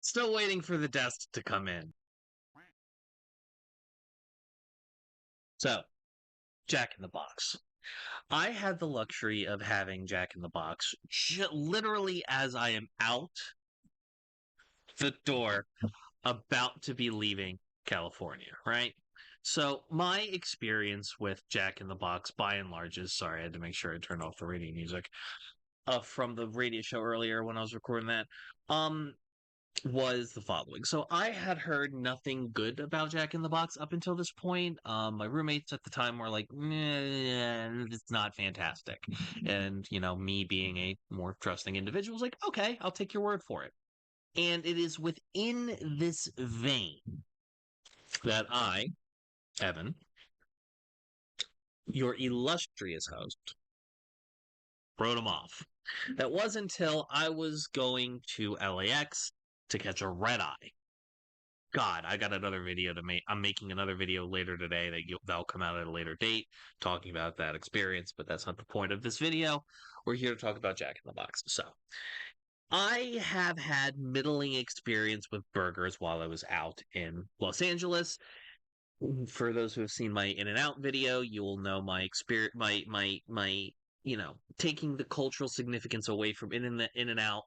Still waiting for the desk to come in. So, Jack in the Box. I had the luxury of having Jack in the Box literally as I am out the door, about to be leaving California, right? So my experience with Jack in the Box, by and large, is sorry, I had to make sure I turned off the radio music from the radio show earlier when I was recording that. Um, was the following. So I had heard nothing good about Jack in the Box up until this point. My roommates at the time were like, it's not fantastic. And, me being a more trusting individual was like, okay, I'll take your word for it. And it is within this vein that I, Evan, your illustrious host, wrote him off. That was until I was going to LAX to catch a red eye. God, I got another video to make. I'm making another video later today that'll come out at a later date talking about that experience, but that's not the point of this video. We're here to talk about Jack in the Box. So, I have had middling experience with burgers while I was out in Los Angeles. For those who have seen my In and Out video, you will know my experience, my taking the cultural significance away from In and Out.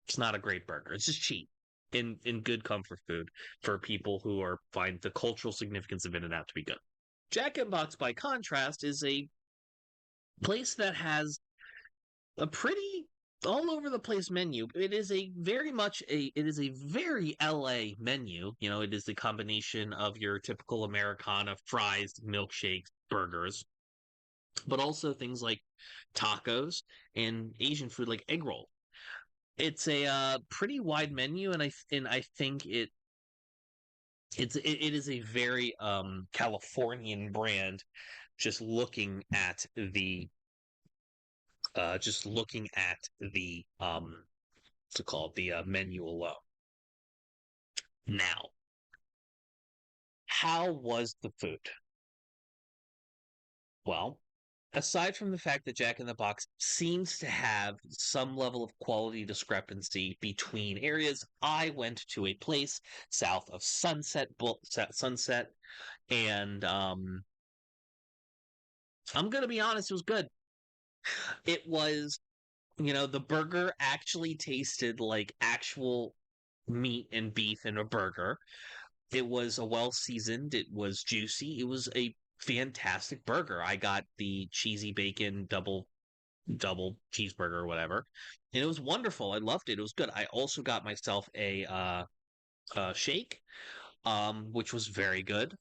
It's not a great burger. It's just cheap in good comfort food for people who are find the cultural significance of In and Out to be good. Jack in Box, by contrast, is a place that has a pretty all over the place menu. It is a very LA menu. It is the combination of your typical Americana fries, milkshakes, burgers, but also things like tacos and Asian food like egg roll. It's a pretty wide menu, and I think it is a very Californian brand. Just looking at the what's it called, the menu alone. Now, how was the food? Well, aside from the fact that Jack in the Box seems to have some level of quality discrepancy between areas, I went to a place south of Sunset, and I'm gonna be honest, it was good. It was, the burger actually tasted like actual meat and beef in a burger. It was a well seasoned, it was juicy, it was a fantastic burger. I got the cheesy bacon double cheeseburger or whatever, and it was wonderful. I loved it. It was good. I also got myself a shake, which was very good.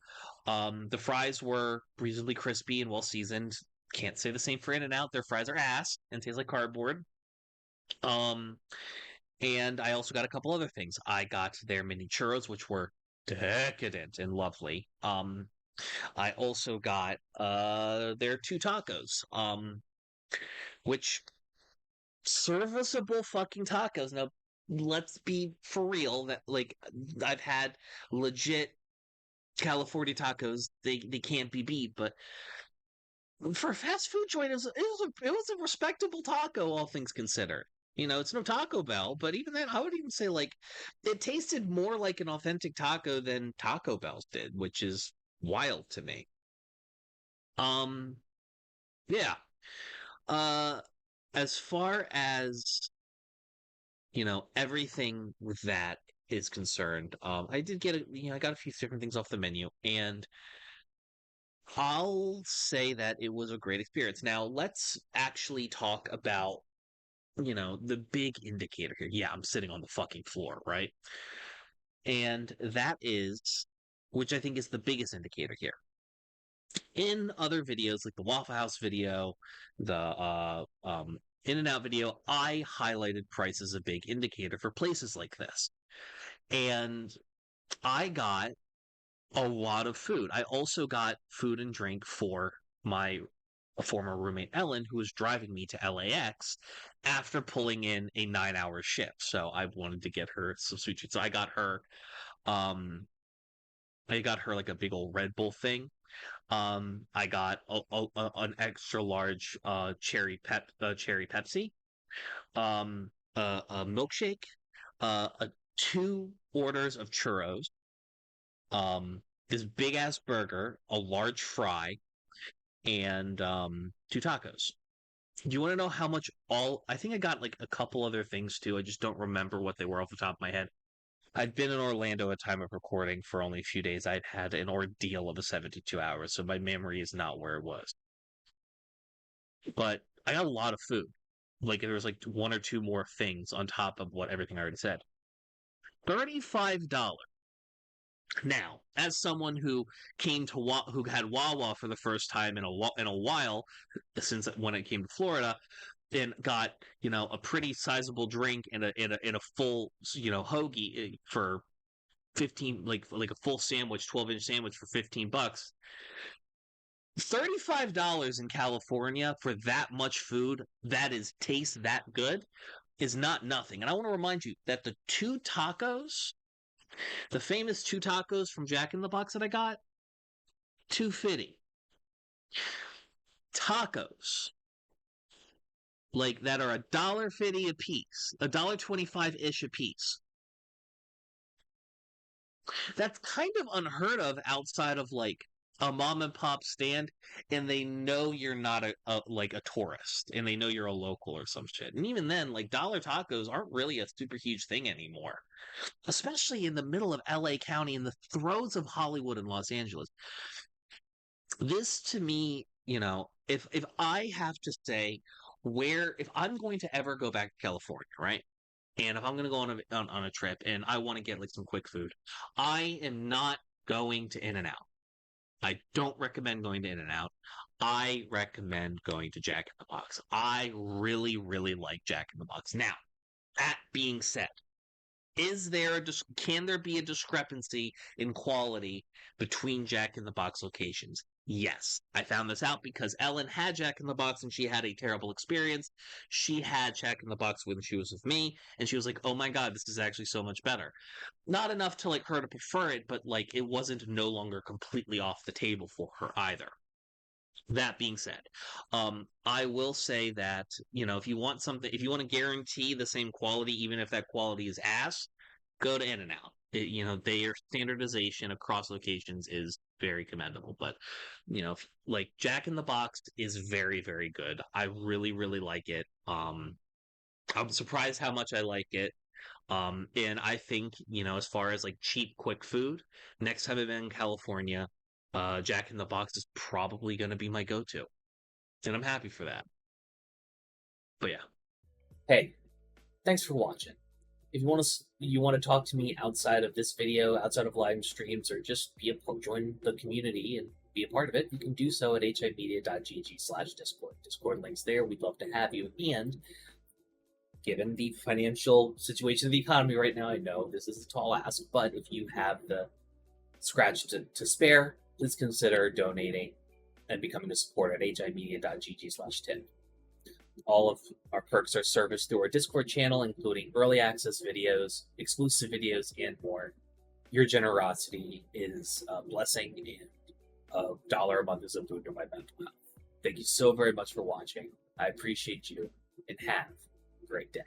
The fries were reasonably crispy and well seasoned. Can't say the same for In and Out. Their fries are ass and taste like cardboard. Um, and I also got a couple other things. I got their mini churros, which were decadent and lovely. I also got their two tacos, which serviceable fucking tacos. Now, let's be for real. That like I've had legit California tacos. They can't be beat, but for a fast food joint, it was a respectable taco, all things considered. It's no Taco Bell, but even then, I would even say like it tasted more like an authentic taco than Taco Bell's did, which is wild to me. Um, yeah. Uh, as far as everything with that is concerned, I did I got a few different things off the menu, and I'll say that it was a great experience. Now, let's actually talk about, the big indicator here. Yeah, I'm sitting on the fucking floor, right? And that is, which I think is the biggest indicator here. In other videos, like the Waffle House video, the In and Out video, I highlighted price as a big indicator for places like this. And I got a lot of food. I also got food and drink for my former roommate Ellen, who was driving me to LAX after pulling in a 9-hour shift. So I wanted to get her some sweet treats. So I got her um I got her like a big old Red Bull thing. I got an extra large cherry Pepsi, a milkshake, two orders of churros, this big ass burger, a large fry, and two tacos. Do you want to know how much all? I think I got like a couple other things too. I just don't remember what they were off the top of my head. I'd been in Orlando at time of recording for only a few days. I'd had an ordeal of a 72 hours, so my memory is not where it was. But I got a lot of food. Like there was like one or two more things on top of what everything I already said. $35. Now, as someone who came to who had Wawa for the first time in a while since when it came to Florida, and got a pretty sizable drink and a full hoagie for 15 like a full sandwich, 12-inch sandwich for $15. $35 in California for that much food that tastes that good is not nothing. And I want to remind you that the famous two tacos from Jack in the Box that I got, $2.50. Tacos like that are $1.50 a piece, $1.25-ish a piece. That's kind of unheard of outside of like a mom and pop stand, and they know you're not like a tourist, and they know you're a local or some shit. And even then, like dollar tacos aren't really a super huge thing anymore, especially in the middle of LA County, in the throes of Hollywood and Los Angeles. This to me, if I have to say if I'm going to ever go back to California, right? And if I'm going to go on a trip and I want to get like some quick food, I am not going to In-N-Out. I don't recommend going to In-N-Out. I recommend going to Jack in the Box. I really, really like Jack in the Box. Now, that being said, can there be a discrepancy in quality between Jack in the Box locations? Yes. I found this out because Ellen had Jack in the Box and she had a terrible experience. She had Jack in the Box when she was with me, and she was like, "Oh my god, this is actually so much better." Not enough to like her to prefer it, but like it wasn't no longer completely off the table for her either. That being said, I will say that, if you want to guarantee the same quality, even if that quality is ass, go to In-N-Out. Their standardization across locations is very commendable. But, like Jack in the Box is very, very good. I really, really like it. I'm surprised how much I like it. And I think, as far as like cheap, quick food, next time I'm in California, Jack in the Box is probably going to be my go-to, and I'm happy for that. But yeah, Hey, thanks for watching. If you want to talk to me outside of this video, outside of live streams, or just join the community and be a part of it, you can do so at HIMediaTV/Discord. Discord links there. We'd love to have you. And given the financial situation of the economy right now, I know this is a tall ask, but if you have the scratch to spare, please consider donating and becoming a supporter at HIMedia.gg/tip. All of our perks are serviced through our Discord channel, including early access videos, exclusive videos, and more. Your generosity is a blessing, and $1 a month is a boon to my mental health. Thank you so very much for watching. I appreciate you, and have a great day.